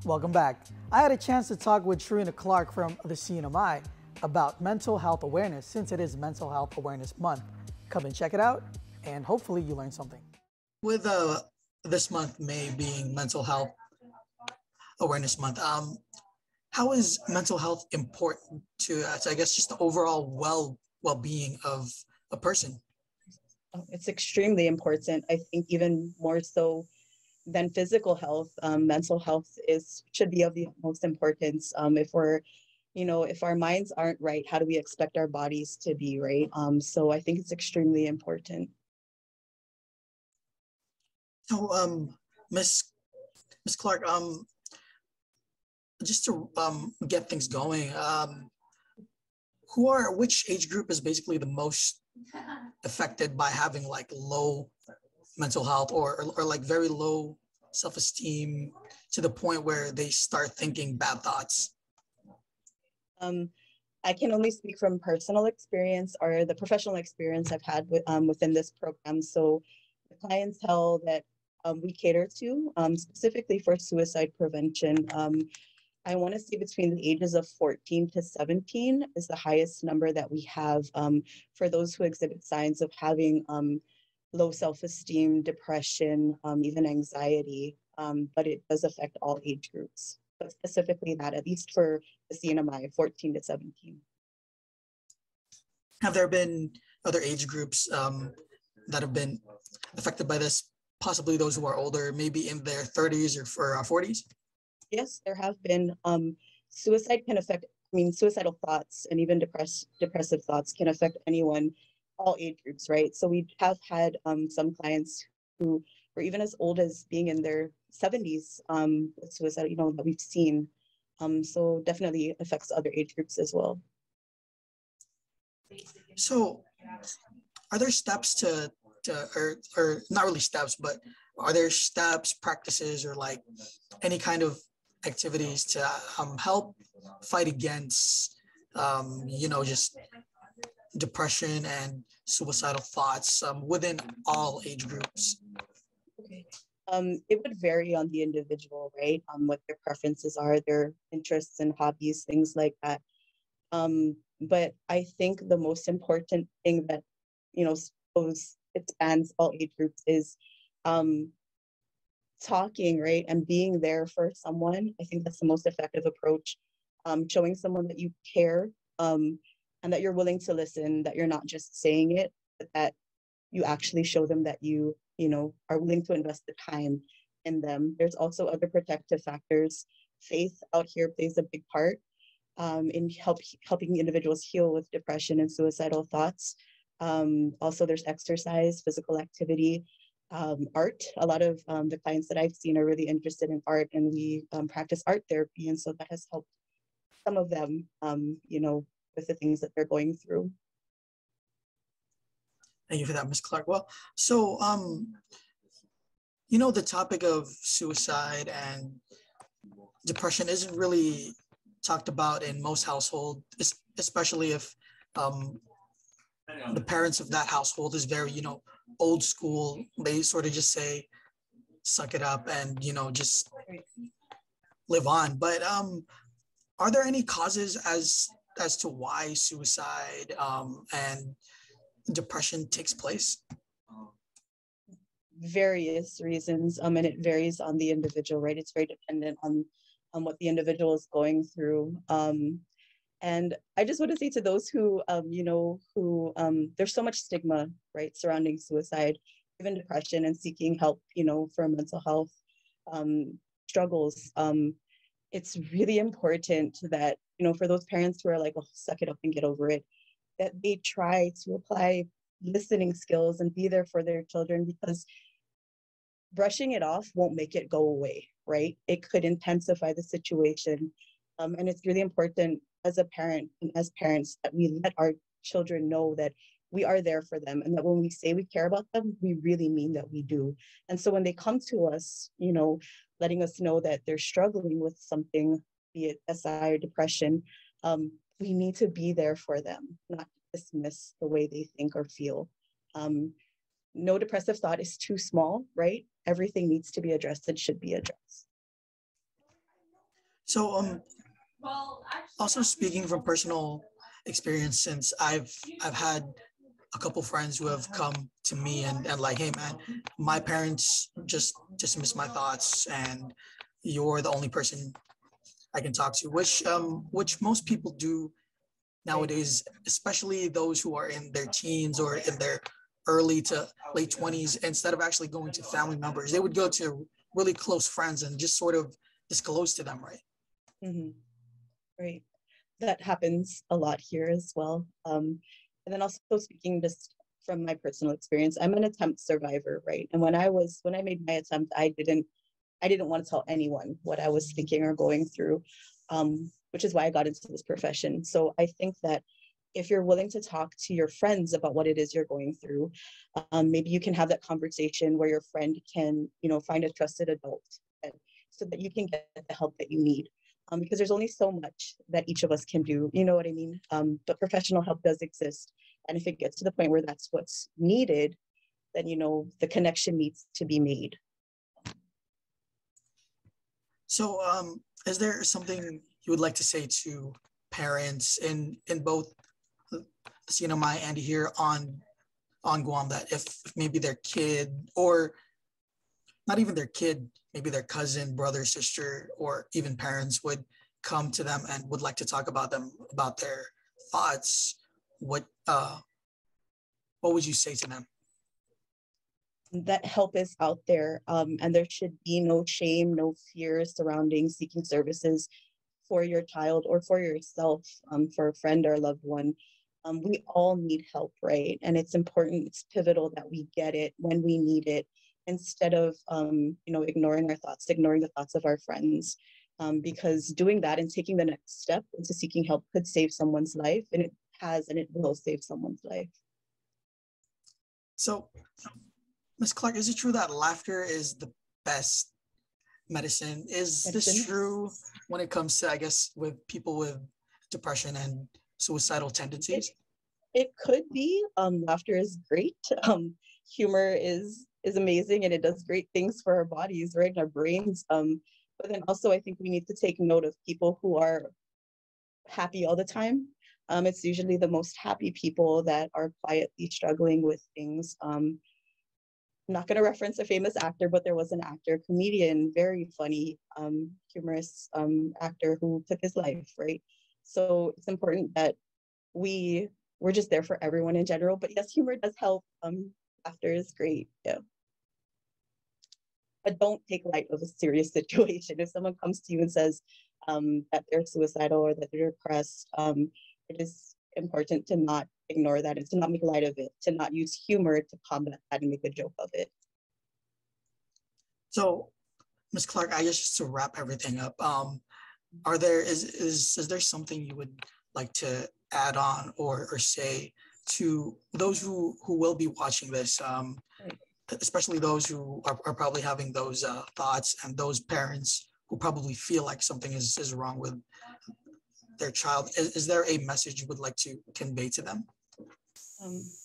welcome back. I had a chance to talk with Sharina Clark from the CNMI about mental health awareness since it is Mental Health Awareness Month. Come and check it out, and hopefully you learn something. With this month, May being Mental Health Awareness Month, how is mental health important to I guess, just the overall well-being of a person? It's extremely important. I think even more so than physical health, mental health should be of the utmost importance. If our minds aren't right, how do we expect our bodies to be right? So I think it's extremely important. So, Miss Clark, just to get things going, which age group is basically the most affected by having like low mental health or like very low self-esteem to the point where they start thinking bad thoughts? I can only speak from personal experience or the professional experience I've had within this program. So the clientele that we cater to, specifically for suicide prevention, I want to say between the ages of 14 to 17 is the highest number that we have for those who exhibit signs of having low self-esteem, depression, even anxiety, but it does affect all age groups, but specifically that, at least for the CNMI, 14 to 17. Have there been other age groups that have been affected by this, possibly those who are older, maybe in their 30s or 40s? Yes, there have been. Suicide can affect, suicidal thoughts and even depressive thoughts can affect anyone, all age groups, right? So we have had some clients who were even as old as being in their 70s with suicide, that we've seen. So definitely affects other age groups as well. So are there steps or not really steps, but are there steps, practices, or like any kind of activities to help fight against, just depression and suicidal thoughts within all age groups? Okay. It would vary on the individual, right? What their preferences are, their interests and hobbies, things like that. But I think the most important thing that, suppose it spans all age groups is talking, right? And being there for someone. I think that's the most effective approach. Showing someone that you care and that you're willing to listen, that you're not just saying it, but that you actually show them that you are willing to invest the time in them. There's also other protective factors. Faith out here plays a big part in helping individuals heal with depression and suicidal thoughts. Also, there's exercise, physical activity, art. A lot of the clients that I've seen are really interested in art, and we practice art therapy, and so that has helped some of them, with the things that they're going through. Thank you for that, Ms. Clark. Well, so, the topic of suicide and depression isn't really talked about in most households, especially if the parents of that household is very, old school. They sort of just say, suck it up and, just live on. But are there any causes as to why suicide and depression takes place? Various reasons, and it varies on the individual, right? It's very dependent on what the individual is going through. And I just want to say to those who, there's so much stigma, right, surrounding suicide, even depression, and seeking help, for mental health struggles. It's really important that, for those parents who are like, oh, suck it up and get over it, that they try to apply listening skills and be there for their children, because brushing it off won't make it go away, right? It could intensify the situation. And it's really important as a parent and as parents that we let our children know that we are there for them, and that when we say we care about them, we really mean that we do. And so when they come to us, letting us know that they're struggling with something, be it SI or depression, we need to be there for them, not dismiss the way they think or feel. No depressive thought is too small, right? Everything needs to be addressed and should be addressed. So, also speaking from personal experience, since I've had a couple friends who have come to me and like, hey man, my parents just dismiss my thoughts, and you're the only person I can talk to, which most people do nowadays, especially those who are in their teens or in their early to late 20s. Instead of actually going to family members, they would go to really close friends and just sort of disclose to them, right? Mm-hmm. Right. That happens a lot here as well. And then also speaking just from my personal experience, I'm an attempt survivor, right? And when I made my attempt, I didn't want to tell anyone what I was thinking or going through, which is why I got into this profession. So I think that if you're willing to talk to your friends about what it is you're going through, maybe you can have that conversation where your friend can, find a trusted adult, so that you can get the help that you need. Because there's only so much that each of us can do, you know what I mean? But professional help does exist. And if it gets to the point where that's what's needed, then, the connection needs to be made. So, is there something you would like to say to parents in both CNMI and here on Guam, that if maybe their kid, or not even their kid, maybe their cousin, brother, sister, or even parents would come to them and would like to talk about their thoughts, what would you say to them? That help is out there, and there should be no shame, no fear surrounding seeking services for your child or for yourself, for a friend or a loved one. We all need help, right? And it's important, it's pivotal that we get it when we need it, instead of ignoring ignoring the thoughts of our friends, because doing that and taking the next step into seeking help could save someone's life, and it has, and it will save someone's life. So, Ms. Clark, is it true that laughter is the best medicine? Is this true when it comes to, I guess, with people with depression and suicidal tendencies? It could be. Laughter is great. Humor is amazing, and it does great things for our bodies, right, and our brains. But then also, I think we need to take note of people who are happy all the time. It's usually the most happy people that are quietly struggling with things. I'm not going to reference a famous actor, but there was an actor, comedian, very funny, humorous actor who took his life, right? So it's important that we're just there for everyone in general. But yes, humor does help. Laughter is great. Yeah. But don't take light of a serious situation. If someone comes to you and says that they're suicidal or that they're depressed, it is important to not ignore that and to not make light of it, to not use humor to combat that and make a joke of it. So, Ms. Clark, I guess just to wrap everything up, is there something you would like to add on or say to those who will be watching this, especially those who are probably having those thoughts, and those parents who probably feel like something is wrong with their child? Is there a message you would like to convey to them?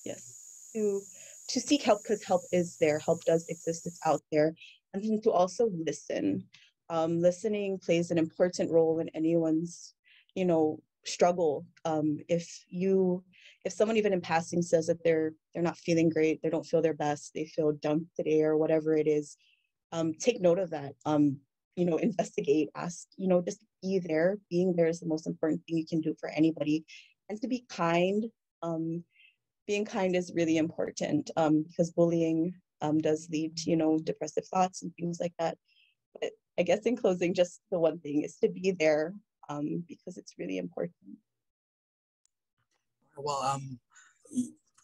Yes, to seek help, because help is there. Help does exist. It's out there. And then to also listen. Listening plays an important role in anyone's, struggle. If someone even in passing says that they're not feeling great, they don't feel their best, they feel dumped today or whatever it is, take note of that. Investigate, ask, just be there. Being there is the most important thing you can do for anybody. And to be kind. Being kind is really important, because bullying does lead to, depressive thoughts and things like that. But I guess in closing, just the one thing is to be there, because it's really important. Well,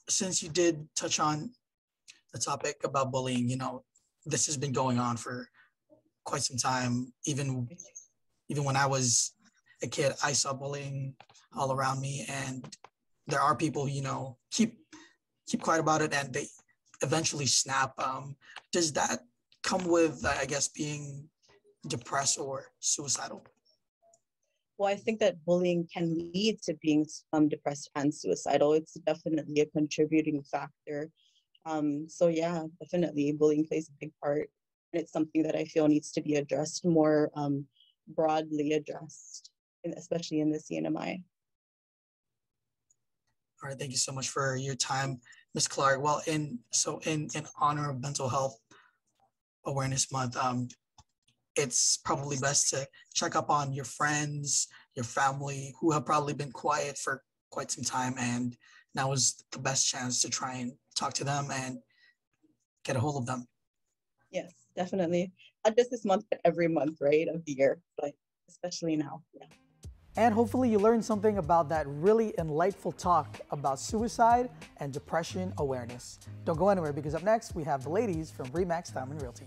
since you did touch on the topic about bullying, this has been going on for quite some time. Even when I was a kid, I saw bullying all around me, and there are people, keep quiet about it, and they eventually snap. Does that come with, I guess, being depressed or suicidal? Well, I think that bullying can lead to being depressed and suicidal. It's definitely a contributing factor. So yeah, definitely bullying plays a big part. And it's something that I feel needs to be addressed more broadly addressed, especially in the CNMI. All right, thank you so much for your time, Ms. Clark. Well, in honor of Mental Health Awareness Month, it's probably best to check up on your friends, your family, who have probably been quiet for quite some time, and now is the best chance to try and talk to them and get a hold of them. Yes, definitely. Not just this month, but every month, right, of the year, but especially now. Yeah. And hopefully you learned something about that really enlightful talk about suicide and depression awareness. Don't go anywhere, because up next we have the ladies from RE/MAX Diamond Realty.